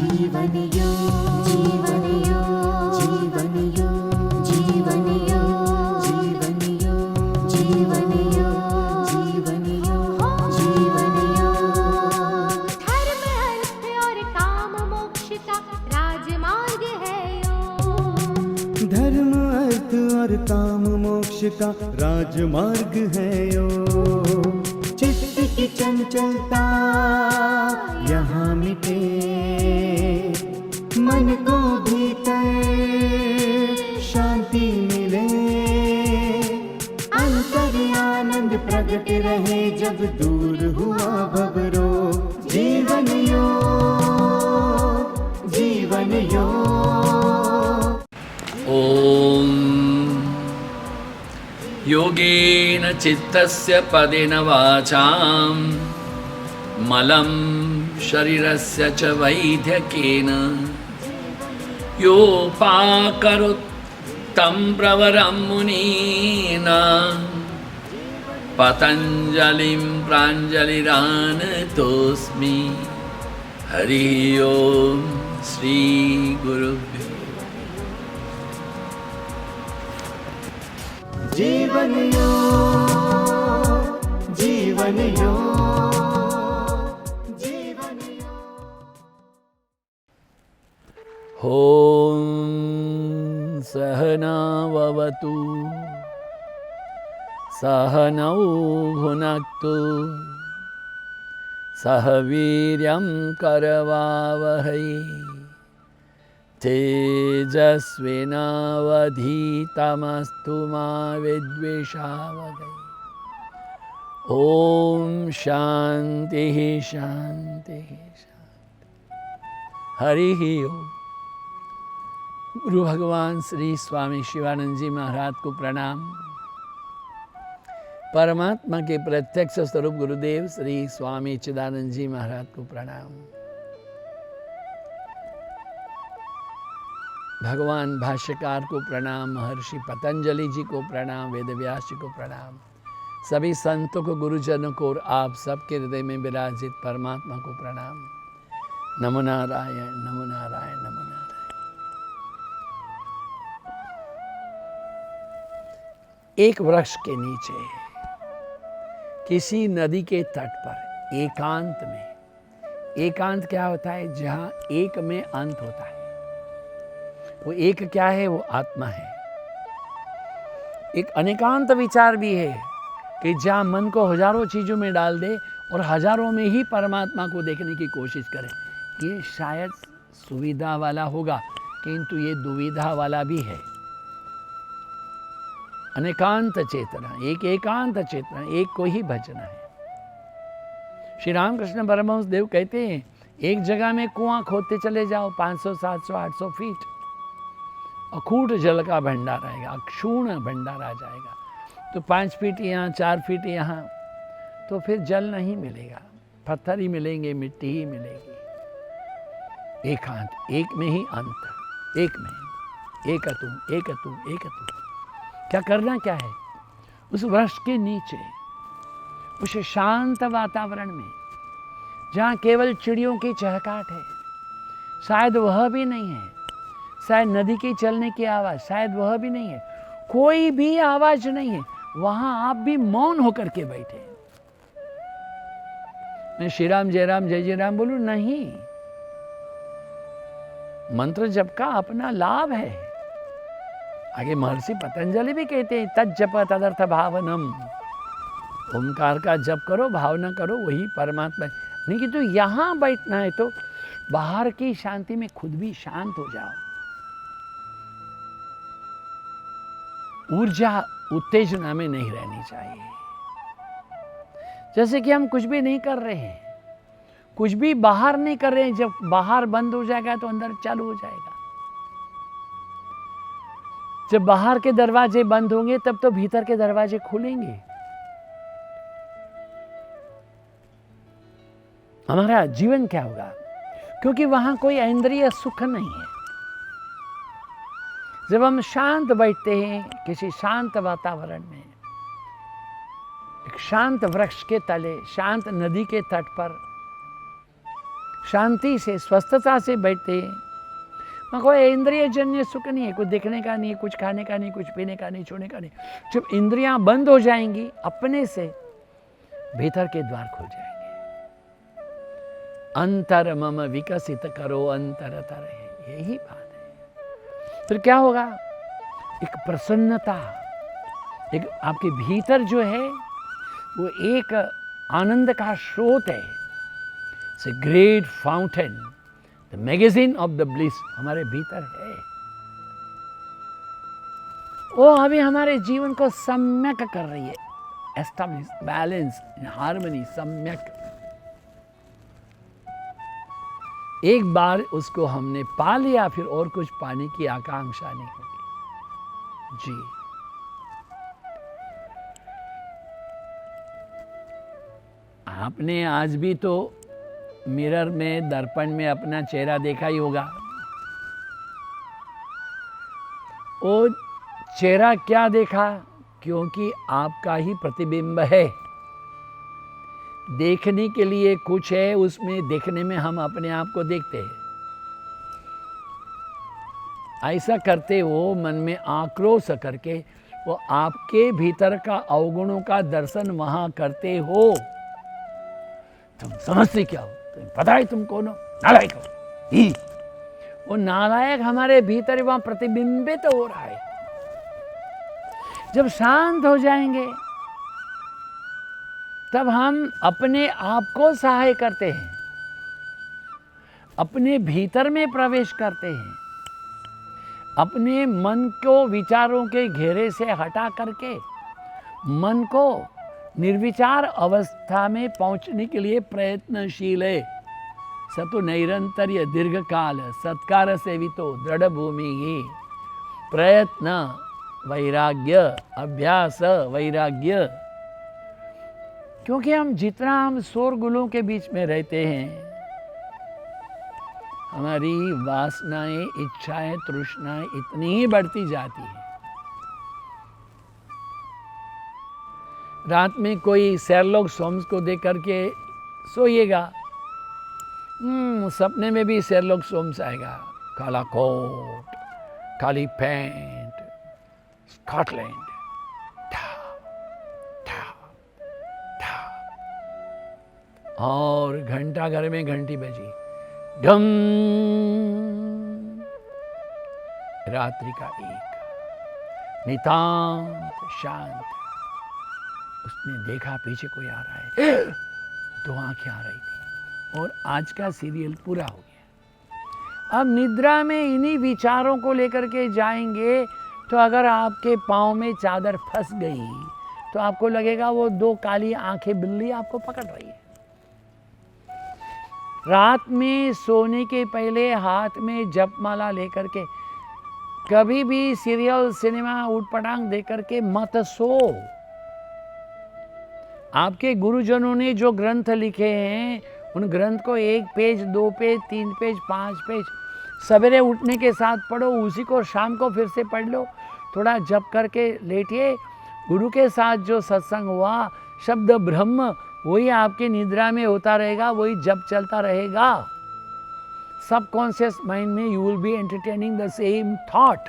जीवन योग, जीवन योग, जीवन योग, जीवन योग, जीवन योग, जीवन योग, जीवन योग, जीवन योग। धर्म अर्थ और काम मोक्ष का राजमार्ग है योग। धर्म अर्थ और काम मोक्ष का राजमार्ग है योग। चित्त की चंचलता यहाँ मिटे, मन को भीतर शांति मिले, अंतर आनंद प्रकट रहे जब दूर हुआ भवरोग। जीवन योग, जीवन योग। ॐ योगेन चित्तस्य पदेन वाचां मलं शरीरस्य च वैद्यकेन योपाकरोत् तं प्रवरं मुनीना पतञ्जलिं प्राञ्जलिरानतोऽस्मि। हरि ओम श्री गुरुभ्यो। जीवन योग, जीवन योग, जीवन योग। ॐ सहना भवतु सहनौ भुनक्तु सह वीर्यं करवावहै तेजस्विनावधीतमस्तु मा विद्विषावहै। ॐ शान्तिः शान्तिः शान्तिः। हरिः ओम। गुरु भगवान श्री स्वामी शिवानंद जी महाराज को प्रणाम। परमात्मा के प्रत्यक्ष स्वरूप गुरुदेव श्री स्वामी चिदानंद जी महाराज को प्रणाम। भगवान भाष्यकार को प्रणाम, महर्षि पतंजलि जी को प्रणाम, वेदव्यास जी को प्रणाम, सभी संतों को, गुरुजनों को और आप सबके हृदय में विराजित परमात्मा को प्रणाम। नमो नारायण, नमो नारायण, नमो नारायण। एक वृक्ष के नीचे किसी नदी के तट पर एकांत में, एकांत क्या होता है? जहाँ एक में अंत होता है। वो एक क्या है? वो आत्मा है। एक अनेकांत विचार भी है कि जहाँ मन को हजारों चीज़ों में डाल दे और हजारों में ही परमात्मा को देखने की कोशिश करे। ये शायद सुविधा वाला होगा, किंतु ये दुविधा वाला भी है। अनेकांत चेतना, एक एकांत चेतना, एक को ही भजना है। श्री रामकृष्ण परमहंस देव कहते हैं, एक जगह में कुआं खोदते चले जाओ 500, 700, 800 फीट, अखूट जल का भंडार आएगा, अक्षूण भंडार आ जाएगा। तो 5 फीट यहाँ, 4 फीट यहाँ, तो फिर जल नहीं मिलेगा, पत्थर ही मिलेंगे, मिट्टी ही मिलेगी। एकांत, एक में ही अंत, एक में, एक तुम, एक तुम, एक तुम। क्या करना क्या है? उस वृक्ष के नीचे, उस शांत वातावरण में, जहाँ केवल चिड़ियों की चहकाट है, शायद वह भी नहीं है, शायद नदी की चलने की आवाज़, शायद वह भी नहीं है, कोई भी आवाज़ नहीं है, वहाँ आप भी मौन होकर के बैठे। मैं श्री राम जय राम जय जय राम बोलूं? नहीं, मंत्र जप का अपना लाभ है। आगे महर्षि पतंजलि भी कहते हैं, तज्जप तदर्थ भावनम। ओमकार का जप करो, भावना करो, वही परमात्मा। नहीं कि तो यहाँ बैठना है तो बाहर की शांति में खुद भी शांत हो जाओ। ऊर्जा उत्तेजना में नहीं रहनी चाहिए। जैसे कि हम कुछ भी नहीं कर रहे हैं, कुछ भी बाहर नहीं कर रहे हैं, जब बाहर बंद हो जाएगा तो अंदर चालू हो जाएगा। जब बाहर के दरवाजे बंद होंगे तब तो भीतर के दरवाजे खुलेंगे। हमारा जीवन क्या होगा? क्योंकि वहां कोई इंद्रिय सुख नहीं है। जब हम शांत बैठते हैं किसी शांत वातावरण में, एक शांत वृक्ष के तले, शांत नदी के तट पर, शांति से स्वस्थता से बैठते हैं, वहाँ कोई इंद्रिय जन्य सुख नहीं है, कुछ देखने का नहीं, कुछ खाने का नहीं, कुछ पीने का नहीं, छूने का नहीं। जब इंद्रियां बंद हो जाएंगी अपने से भीतर के द्वार खुल जाएंगे। अंतर मम विकसित करो अंतरतर है, यही बात है। फिर क्या होगा? एक प्रसन्नता, एक आपके भीतर जो है वो एक आनंद का स्रोत है। It's a great fountain, the magazine of the bliss हमारे भीतर है। वो अभी हमारे जीवन को सम्यक कर रही है, एस्टैब्लिश, बैलेंस, हार्मनी, सम्यक। एक बार उसको हमने पा लिया, फिर और कुछ पाने की आकांक्षा नहीं होगी। जी, आपने आज भी तो मिरर में, दर्पण में अपना चेहरा देखा ही होगा। वो चेहरा क्या देखा? क्योंकि आपका ही प्रतिबिंब है। देखने के लिए कुछ है, उसमें देखने में हम अपने आप को देखते हैं। ऐसा करते हो मन में आक्रोश करके, वो आपके भीतर का अवगुणों का दर्शन वहां करते हो। तुम समझते क्या हो? तुम्हें पता है तुम कौन हो? नालायक हो। वो नालायक हमारे भीतर वहां प्रतिबिंबित हो रहा है। जब शांत हो जाएंगे तब हम अपने आप को सहाय करते हैं, अपने भीतर में प्रवेश करते हैं, अपने मन को विचारों के घेरे से हटा करके मन को निर्विचार अवस्था में पहुंचने के लिए प्रयत्नशील है। सतु नैरंतर्य दीर्घकाल सत्कार सेवितो दृढ़ भूमि ही। प्रयत्न वैराग्य, अभ्यास वैराग्य। क्योंकि हम शोरगुलों के बीच में रहते हैं, हमारी वासनाएं, इच्छाएं, तृष्णाएं इतनी ही बढ़ती जाती है। रात में कोई शेरलॉक होम्स को देख करके सोइएगा, सपने में भी शेरलॉक होम्स आएगा। काला कोट, काली पैंट, स्कॉटलैंड, और घंटा घर में घंटी बजी, ढम। रात्रि का एक नितांत शांत। उसने देखा पीछे कोई आ रहा है, दो आंखें आ रही थी, और आज का सीरियल पूरा हो गया। अब निद्रा में इन्हीं विचारों को लेकर के जाएंगे तो अगर आपके पाँव में चादर फंस गई तो आपको लगेगा वो दो काली आंखें बिल्ली आपको पकड़ रही है। रात में सोने के पहले हाथ में जपमाला लेकर के कभी भी सीरियल, सिनेमा, उटपटांग देख करके मत सो। आपके गुरुजनों ने जो ग्रंथ लिखे हैं उन ग्रंथ को 1 पेज, 2 पेज, 3 पेज, 5 पेज सवेरे उठने के साथ पढ़ो, उसी को शाम को फिर से पढ़ लो, थोड़ा जप करके लेटिए। गुरु के साथ जो सत्संग हुआ, शब्द ब्रह्म, वही आपकी निद्रा में होता रहेगा, वही जप चलता रहेगा। सबकॉन्शियस माइंड में you will be entertaining the same thought.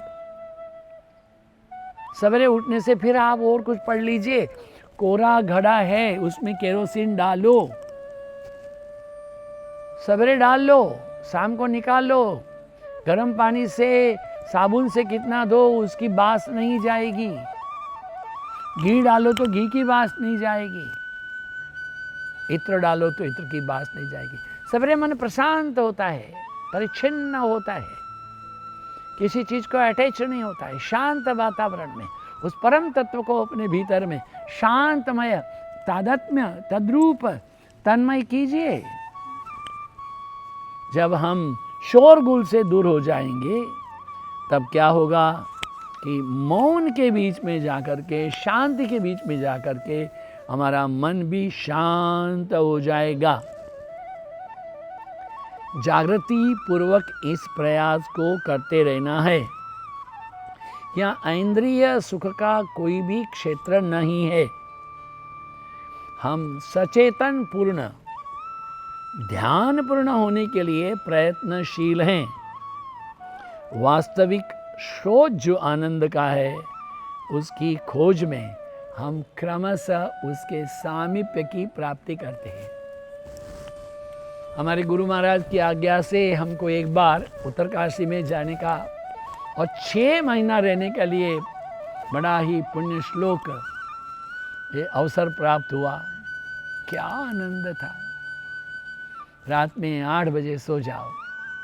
सवेरे उठने से फिर आप और कुछ पढ़ लीजिए। कोरा घड़ा है, उसमें केरोसिन डालो, सवेरे डाल लो, शाम को निकाल लो। गर्म पानी से, साबुन से कितना धो, उसकी बास नहीं जाएगी। घी डालो तो घी की बास नहीं जाएगी। इत्र डालो तो इत्र की बास नहीं जाएगी। सवेरे मन प्रशांत होता है, परिच्छिन्न होता है, किसी चीज को अटैच नहीं होता है। शांत वातावरण में उस परम तत्व को अपने भीतर में शांतमय, तादात्म्य, तद्रूप, तन्मय कीजिए। जब हम शोरगुल से दूर हो जाएंगे तब क्या होगा कि मौन के बीच में जाकर के, शांति के बीच में जाकर के हमारा मन भी शांत हो जाएगा। जागृति पूर्वक इस प्रयास को करते रहना है। यहाँ इंद्रिय सुख का कोई भी क्षेत्र नहीं है। हम सचेतन पूर्ण ध्यान पूर्ण होने के लिए प्रयत्नशील हैं। वास्तविक स्रोत जो आनंद का है उसकी खोज में हम क्रमशः उसके सामीप्य की प्राप्ति करते हैं। हमारे गुरु महाराज की आज्ञा से हमको एक बार उत्तरकाशी में जाने का और 6 महीना रहने के लिए बड़ा ही पुण्य श्लोक ये अवसर प्राप्त हुआ। क्या आनंद था। रात में 8 बजे सो जाओ,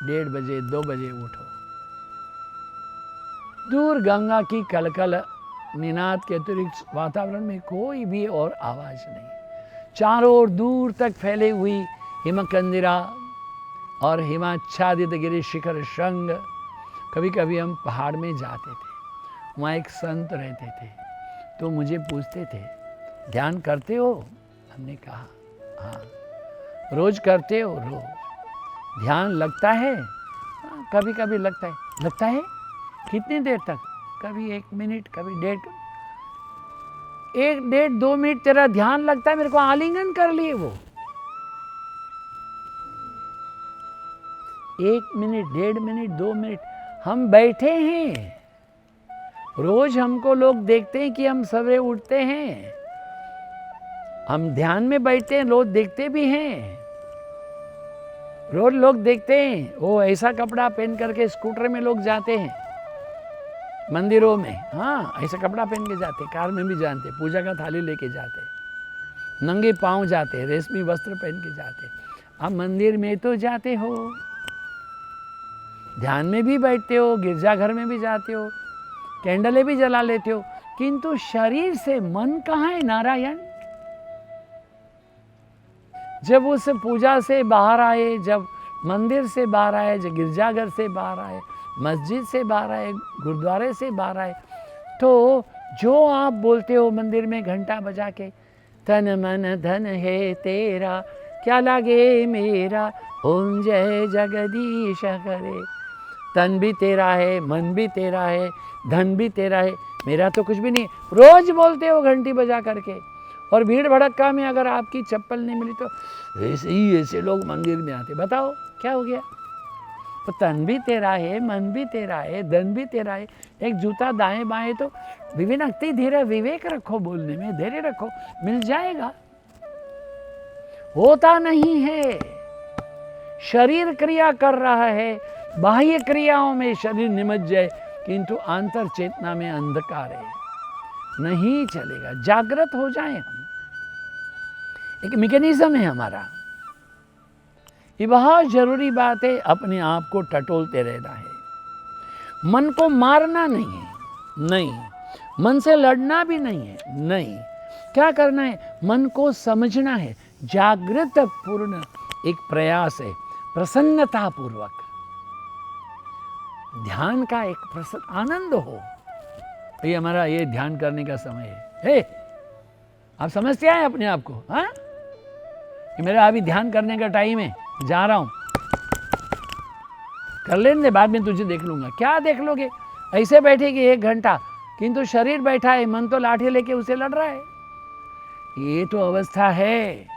1:30 बजे 2 बजे उठो। दूर गंगा की कलकल निनाद के अतिरिक्त वातावरण में कोई भी और आवाज नहीं। चारों ओर दूर तक फैले हुई हिमकंदिरा और हिमाच्छादित गिरि शिखर श्रृंग। कभी कभी हम पहाड़ में जाते थे, वहाँ एक संत रहते थे, तो मुझे पूछते थे ध्यान करते हो? हमने कहा हाँ। रोज करते हो? रोज। ध्यान लगता है? हाँ, कभी कभी लगता है। लगता है? कितनी देर तक? कभी 1 मिनट, कभी 1.5 2 मिनट तेरा ध्यान लगता है। मेरे को आलिंगन कर लिए वो। 1 मिनट, 1.5 मिनट, 2 मिनट हम बैठे हैं। रोज हमको लोग देखते हैं कि हम सवेरे उठते हैं, हम ध्यान में बैठते हैं, लोग देखते भी हैं। रोज लोग देखते हैं, वो ऐसा कपड़ा पहन करके स्कूटर में लोग जाते हैं मंदिरों में। हाँ, ऐसा कपड़ा पहन के जाते, कार में भी जाते, पूजा का थाली लेके जाते, नंगे पांव जाते, रेशमी वस्त्र पहन के जाते। आप मंदिर में तो जाते हो, ध्यान में भी बैठते हो, गिरजाघर में भी जाते हो, कैंडलें भी जला लेते हो, किंतु शरीर से मन कहाँ है नारायण? जब उस पूजा से बाहर आए, जब मंदिर से बाहर आए, जब गिरजाघर से बाहर आए, मस्जिद से बाहर आए, गुरुद्वारे से बाहर आए, तो जो आप बोलते हो मंदिर में घंटा बजा के, तन मन धन है तेरा क्या लागे मेरा, ओम जय जगदीश करे। तन भी तेरा है, मन भी तेरा है, धन भी तेरा है, मेरा तो कुछ भी नहीं। रोज बोलते हो घंटी बजा करके, और भीड़ भड़क्का में अगर आपकी चप्पल नहीं मिली तो ऐसे लोग मंदिर में आते। बताओ क्या हो गया? तो तन भी तेरा है, मन भी तेरा है, धन भी तेरा है, एक जूता दाएं बाएं, तो विवेकती धीरे विवेक रखो, बोलने में धैर्य रखो, मिल जाएगा। होता नहीं है। शरीर क्रिया कर रहा है, बाह्य क्रियाओं में शरीर निमज्ज जाए, किंतु आंतर चेतना में अंधकार है, नहीं चलेगा। जागृत हो जाए हम। एक मैकेनिज्म है हमारा, ये बहुत जरूरी बात है। अपने आप को टटोलते रहना है, मन को मारना नहीं है, नहीं, मन से लड़ना भी नहीं है, नहीं। क्या करना है? मन को समझना है। जागृत पूर्ण एक प्रयास है, प्रसन्नता पूर्वक ध्यान का एक प्रसन्न आनंद हो। ये हमारा ये ध्यान करने का समय है। हे, आप समझते हैं अपने आप को? हाँ, कि मेरा अभी ध्यान करने का टाइम है, जा रहा हूं, कर लेने दे, बाद में तुझे देख लूंगा। क्या देख लोगे? ऐसे बैठेगी 1 घंटा, किंतु शरीर बैठा है, मन तो लाठी लेके उसे लड़ रहा है। ये तो अवस्था है,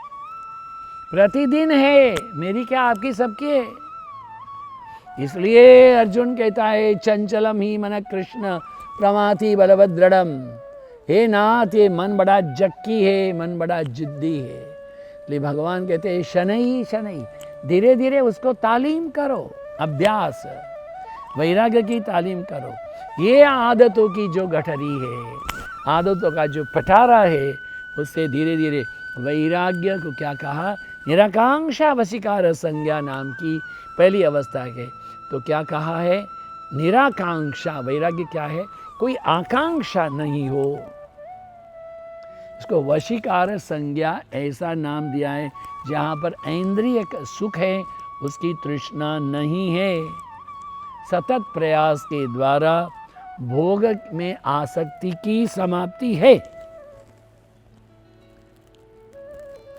प्रतिदिन है, मेरी क्या आपकी सबकी है। इसलिए अर्जुन कहता है चंचलम ही मन कृष्ण प्रमाथि बलभद्रडम। हे नाथ, ये मन बड़ा जक्की है, मन बड़ा जिद्दी है। इसलिए भगवान कहते हैं शनै शनै, धीरे धीरे उसको तालीम करो, अभ्यास, वैराग्य की तालीम करो। ये आदतों की जो गठरी है, आदतों का जो पटारा है, उससे धीरे धीरे वैराग्य को क्या कहा? निराकांक्षा वशीकार संज्ञा नाम की पहली अवस्था के। तो क्या कहा है? निराकांक्षा। वैराग्य क्या है? कोई आकांक्षा नहीं हो। इसको वशीकार संज्ञा ऐसा नाम दिया है जहाँ पर इंद्रिय सुख है, उसकी तृष्णा नहीं है। सतत प्रयास के द्वारा भोग में आसक्ति की समाप्ति है।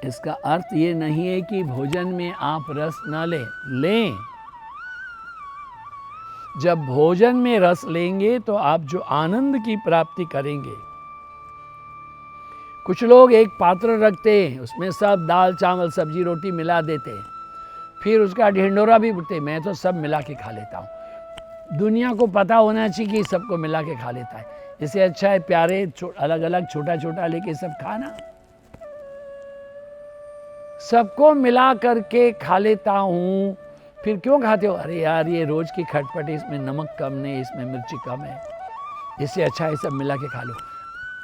इसका अर्थ ये नहीं है कि भोजन में आप रस न लें। जब भोजन में रस लेंगे तो आप जो आनंद की प्राप्ति करेंगे। कुछ लोग एक पात्र रखते हैं, उसमें सब दाल चावल सब्जी रोटी मिला देते हैं, फिर उसका ढिंडोरा भी उठते, मैं तो सब मिला के खा लेता हूँ। दुनिया को पता होना चाहिए कि सबको मिला के खा लेता है, इससे अच्छा है प्यारे अलग अलग छोटा छोटा लेके सब खाना। सबको मिला करके खा लेता हूँ, फिर क्यों खाते हो? अरे यार ये रोज की खटपट, इसमें नमक कम नहीं, इसमें मिर्ची कम है, इससे अच्छा है सब मिला के खा लो।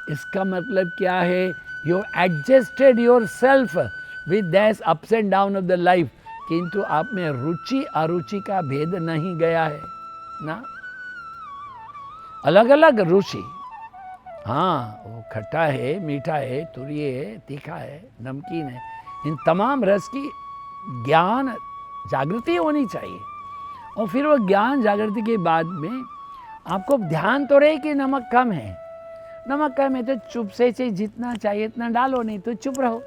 इसका मतलब क्या है? You adjusted your self with that ups and down of the life, किंतु आप में रुचि अरुचि का भेद नहीं गया है ना। अलग अलग रुचि, हाँ वो खट्टा है, मीठा है, तुरिये है, तीखा है, नमकीन है, इन तमाम रस की ज्ञान जागृति होनी चाहिए। और फिर वो ज्ञान जागृति के बाद में आपको ध्यान तो रहे कि नमक कम है, नमक कम है तो चुप से जितना चाहिए इतना डालो, नहीं तो चुप रहो।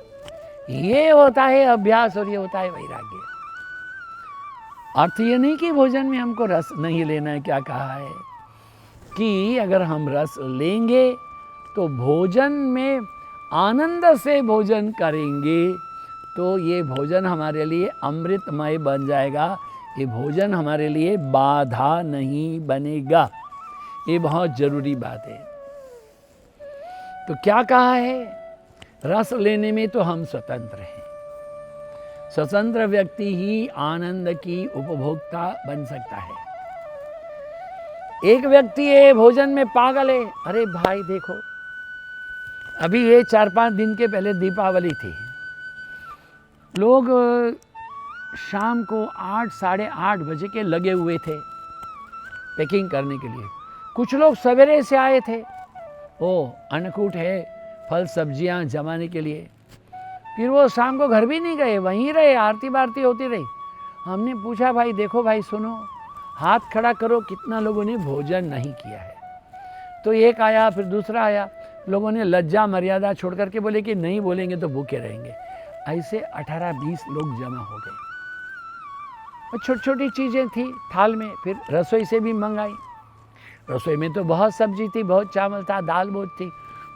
ये होता है अभ्यास और ये होता है वैराग्य। अर्थ ये नहीं कि भोजन में हमको रस नहीं लेना है। क्या कहा है कि अगर हम रस लेंगे तो भोजन में आनंद से भोजन करेंगे तो ये भोजन हमारे लिए अमृतमय बन जाएगा। ये भोजन हमारे लिए बाधा नहीं बनेगा। ये बहुत जरूरी बात है। तो क्या कहा है? रस लेने में तो हम स्वतंत्र हैं। स्वतंत्र व्यक्ति ही आनंद की उपभोक्ता बन सकता है। एक व्यक्ति है भोजन में पागल है। अरे भाई देखो, अभी ये 4-5 दिन के पहले दीपावली थी। लोग शाम को 8 साढ़े 8 बजे के लगे हुए थे पैकिंग करने के लिए। कुछ लोग सवेरे से आए थे, वो अन्नकूट है, फल सब्जियां जमाने के लिए। फिर वो शाम को घर भी नहीं गए, वहीं रहे, आरती बारती होती रही। हमने पूछा भाई देखो भाई सुनो, हाथ खड़ा करो कितना लोगों ने भोजन नहीं किया है। तो एक आया, फिर दूसरा आया। लोगों ने लज्जा मर्यादा छोड़ करके बोले कि नहीं बोलेंगे तो भूखे रहेंगे। ऐसे 18-20 लोग जमा हो गए और छोटी छोटी चीज़ें थी थाल में। फिर रसोई से भी मंगाई। रसोई में तो बहुत सब्जी थी, बहुत चावल था, दाल बहुत थी,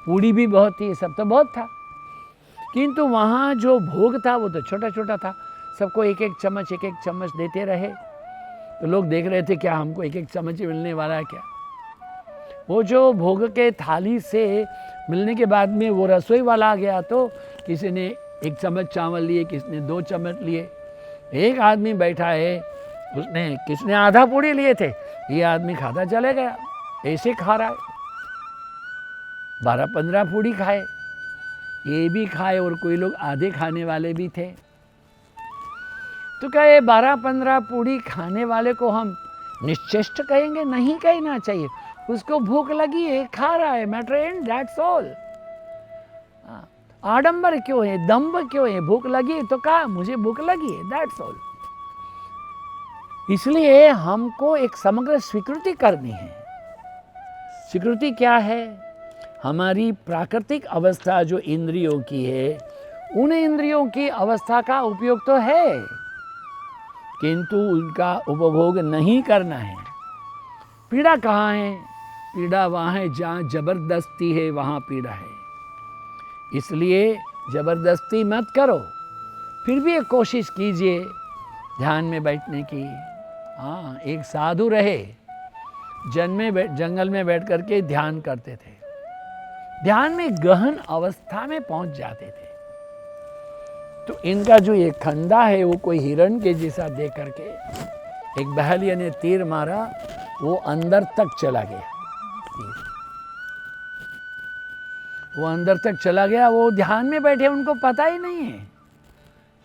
पूड़ी भी बहुत थी, सब तो बहुत था। किंतु वहाँ जो भोग था वो तो छोटा छोटा था। सबको एक एक चम्मच देते रहे। तो लोग देख रहे थे क्या हमको एक एक चम्मच मिलने वाला है क्या। वो जो भोग के थाली से मिलने के बाद में वो रसोई वाला आ गया तो किसी ने 1 चम्मच चावल लिए, किसी ने 2 चम्मच लिए। एक आदमी बैठा है, उसने किसने आधा पूड़ी लिए थे, ये आदमी खाता चले गया, ऐसे खा रहा है। 12-15 पूड़ी खाए, ये भी खाए और कोई लोग आधे खाने वाले भी थे। तो क्या ये 12-15 पूड़ी खाने वाले को हम निश्चेष्ट कहेंगे? नहीं कहना चाहिए। उसको भूख लगी है, खा रहा है, मैटर एंड दैट्स ऑल। आडंबर क्यों है, दंभ क्यों है? भूख लगी है तो कहा मुझे भूख लगी है, दैट्स ऑल। इसलिए हमको एक समग्र स्वीकृति करनी है। स्वीकृति क्या है? हमारी प्राकृतिक अवस्था जो इंद्रियों की है, उन इंद्रियों की अवस्था का उपयोग तो है, किंतु उनका उपभोग नहीं करना है। पीड़ा कहाँ है? पीड़ा वहाँ है जहाँ जबरदस्ती है, वहाँ पीड़ा है। इसलिए जबरदस्ती मत करो, फिर भी एक कोशिश कीजिए ध्यान में बैठने की। हाँ, एक साधु रहे, जंगल में बैठ करके ध्यान करते थे। ध्यान में गहन अवस्था में पहुंच जाते थे। तो इनका जो ये खंदा है वो कोई हिरण के जैसा देख करके एक बहलिया ने तीर मारा, वो अंदर तक चला गया। वो अंदर तक चला गया। वो ध्यान में बैठे, उनको पता ही नहीं है।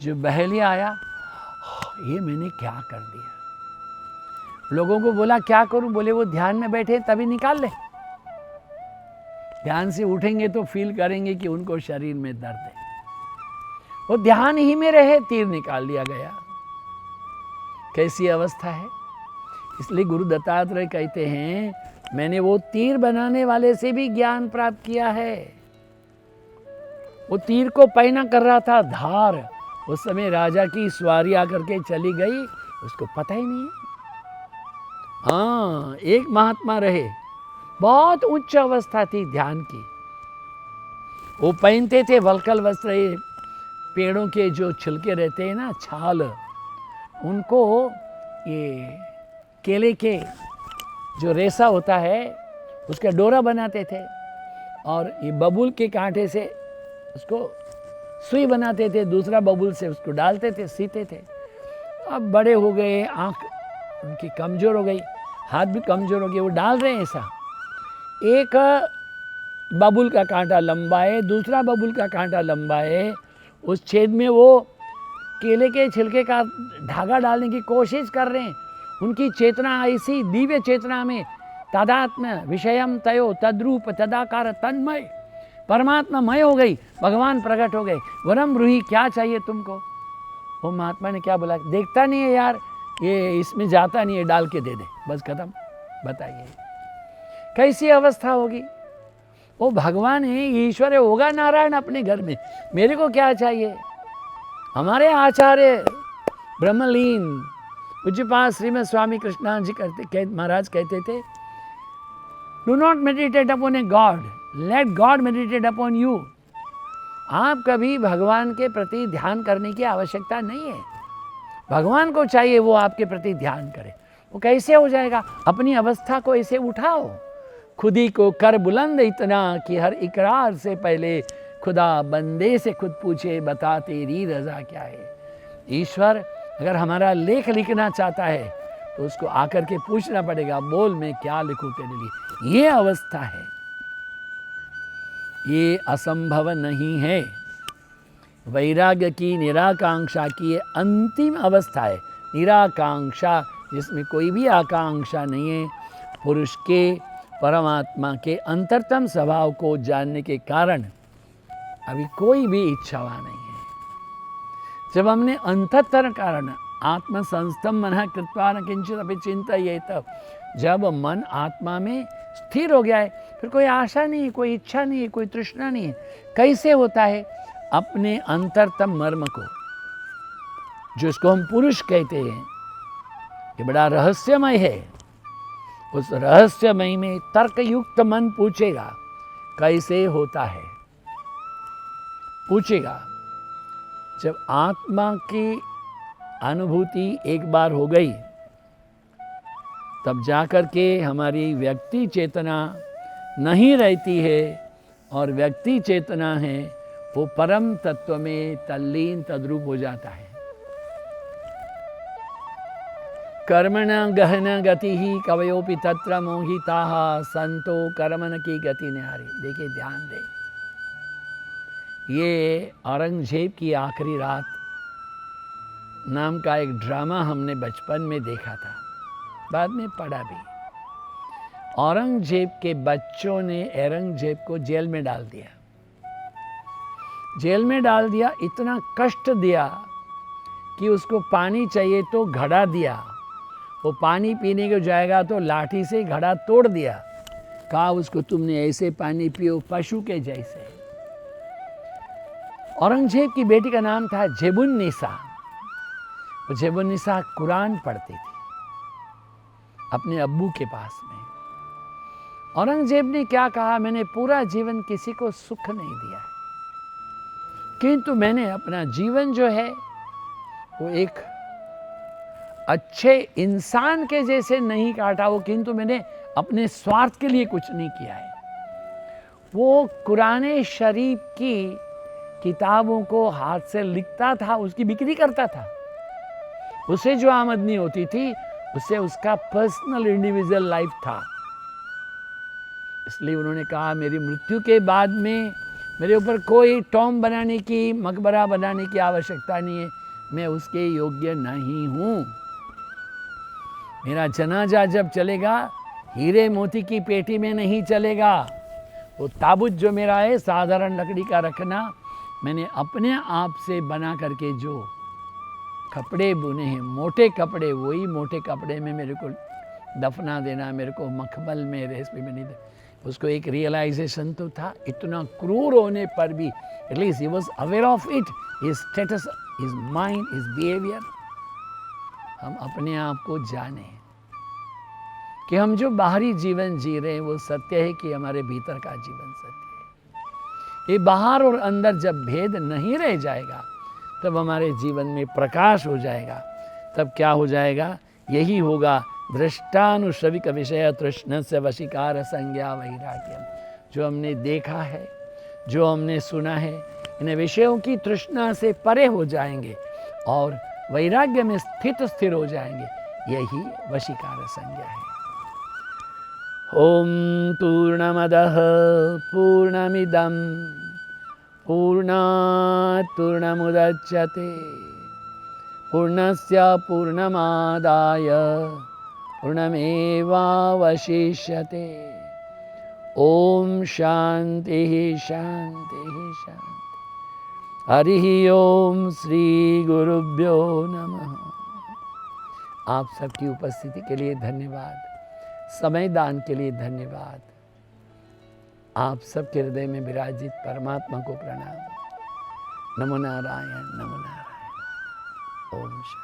जो बहलिया आया, ये मैंने क्या कर दिया। लोगों को बोला क्या करूं? बोले वो ध्यान में बैठे तभी निकाल ले। ध्यान से उठेंगे तो फील करेंगे कि उनको शरीर में दर्द है। वो ध्यान ही में रहे, तीर निकाल लिया गया। कैसी अवस्था है। इसलिए गुरु दत्तात्रेय कहते हैं, मैंने वो तीर बनाने वाले से भी ज्ञान प्राप्त किया है। वो तीर को पैना कर रहा था, धार उस समय राजा की सवारी आकर के चली गई, उसको पता ही नहीं है। हाँ, एक महात्मा रहे, बहुत उच्च अवस्था थी ध्यान की। वो पहनते थे वल्कल वस्त्र, पेड़ों के जो छिलके रहते हैं ना, छाल, उनको ये केले के जो रेसा होता है उसका डोरा बनाते थे और ये बबूल के कांटे से उसको सुई बनाते थे, दूसरा बबूल से उसको डालते थे, सीते थे। अब बड़े हो गए, आँख उनकी कमज़ोर हो गई, हाथ भी कमज़ोर हो गए, वो डाल रहे हैं ऐसा। एक बबूल का कांटा लंबा है, दूसरा बबूल का कांटा लंबा है, उस छेद में वो केले के छिलके का धागा डालने की कोशिश कर रहे हैं। उनकी चेतना ऐसी दिव्य चेतना में तादात्म्य विषयम तयो तद्रूप तदाकार तन्मय परमात्मामय हो गई, भगवान प्रकट हो गए। वरम ब्रूहि, क्या चाहिए तुमको? वो महात्मा ने क्या बोला, देखता नहीं है यार, ये इसमें जाता नहीं है, डाल के दे दे, बस खत्म। बताइए कैसी अवस्था होगी? वो भगवान है, ईश्वर है, होगा नारायण अपने घर में, मेरे को क्या चाहिए? हमारे आचार्य ब्रह्मलीन पूज्यपाद श्रीमद स्वामी कृष्णानंद जी महाराज कहते थे, do not meditate upon a god, let God meditate upon you. आप कभी भगवान के प्रति ध्यान करने की आवश्यकता नहीं है, भगवान को चाहिए वो आपके प्रति ध्यान करे। वो कैसे हो जाएगा? अपनी अवस्था को ऐसे उठाओ, खुद ही को कर बुलंद इतना कि हर इकरार से पहले खुदा बंदे से खुद पूछे, बता तेरी रजा क्या है। ईश्वर अगर हमारा लेख लिखना चाहता है तो उसको आकर के पूछना पड़ेगा, बोल मैं क्या लिखूं तेरे लिए। ये अवस्था है, ये असंभव नहीं है। वैराग्य की, निराकांक्षा की ये अंतिम अवस्था है। निराकांक्षा, जिसमें कोई भी आकांक्षा नहीं है। पुरुष के परमात्मा के अंतरतम स्वभाव को जानने के कारण अभी कोई भी इच्छा वहाँ नहीं है। जब हमने अंततर कारण आत्म संस्थम मन कृत्वा न किंचित अपि चिंतयेत, जब मन आत्मा में स्थिर हो गया है, फिर कोई आशा नहीं है, कोई इच्छा नहीं है, कोई तृष्णा नहीं है। कैसे होता है? अपने अंतरतम मर्म को, जो इसको हम पुरुष कहते हैं, ये बड़ा रहस्यमय है। उस रहस्यमय में तर्कयुक्त मन पूछेगा कैसे होता है, पूछेगा। जब आत्मा की अनुभूति एक बार हो गई, तब जाकर के हमारी व्यक्ति चेतना नहीं रहती है, और व्यक्ति चेतना है वो परम तत्व में तल्लीन तद्रूप हो जाता है। कर्मण गहन गति ही कवयोपि तत्र मोहिताः संतो कर्मण की गति न्यारी। देखिए, ध्यान दें, ये औरंगजेब की आखिरी रात नाम का एक ड्रामा हमने बचपन में देखा था, बाद में पढ़ा भी। औरंगजेब के बच्चों ने औरंगजेब को जेल में डाल दिया। जेल में डाल दिया, इतना कष्ट दिया कि उसको पानी चाहिए तो घड़ा दिया, वो पानी पीने को जाएगा तो लाठी से घड़ा तोड़ दिया, कहा उसको तुमने ऐसे पानी पियो पशु के जैसे। औरंगजेब की बेटी का नाम था जेबुन्निसा। वो जेबुन्निसा कुरान पढ़ती थी अपने अब्बू के पास में। औरंगजेब ने क्या कहा, मैंने पूरा जीवन किसी को सुख नहीं दिया है, किंतु मैंने अपना जीवन जो है वो एक अच्छे इंसान के जैसे नहीं काटा वो, किंतु मैंने अपने स्वार्थ के लिए कुछ नहीं किया है। वो कुरान शरीफ की किताबों को हाथ से लिखता था, उसकी बिक्री करता था, उसे जो आमदनी होती थी उससे उसका पर्सनल इंडिविजुअल लाइफ था। इसलिए उन्होंने कहा मेरी मृत्यु के बाद में मेरे ऊपर कोई टॉम बनाने की, मकबरा बनाने की आवश्यकता नहीं है, मैं उसके योग्य नहीं हूँ। मेरा जनाजा जब चलेगा हीरे मोती की पेटी में नहीं चलेगा। वो ताबूत जो मेरा है साधारण लकड़ी का रखना, मैंने अपने आप से बना करके जो कपड़े बुने हैं, मोटे कपड़े, वही मोटे कपड़े में मेरे को दफना देना, मेरे को मखमल में रेशमी में नहीं देना। उसको एक रियलाइजेशन तो था, इतना क्रूर होने पर भी at least he was aware of it, his status, his mind, his behaviour. हम अपने आप को जाने कि हम जो बाहरी जीवन जी रहे हैं वो सत्य है कि हमारे भीतर का जीवन सत्य है। ये बाहर और अंदर जब भेद नहीं रह जाएगा तब हमारे जीवन में प्रकाश हो जाएगा, तब क्या हो जाएगा? यही होगा दृष्टानुश्रविक विषय तृष्ण से वशीकार संज्ञा वैराग्य। जो हमने देखा है, जो हमने सुना है, इन विषयों की तृष्णा से परे हो जाएंगे और वैराग्य में स्थिर हो जाएंगे। यही वशीकार संज्ञा है। ओम पूर्णमदः पूर्णमिदं पूर्णात् पूर्णमुदच्यते पूर्णस्य पूर्णमादाय पूर्णमेवावशिष्यते। ओम शांति शांति शांति। हरि ओम श्री गुरुभ्यो नमः। आप सबकी उपस्थिति के लिए धन्यवाद, समय दान के लिए धन्यवाद। आप सबके हृदय में विराजित परमात्मा को प्रणाम। नमो नारायण, नमो नारायण। ओम शांति।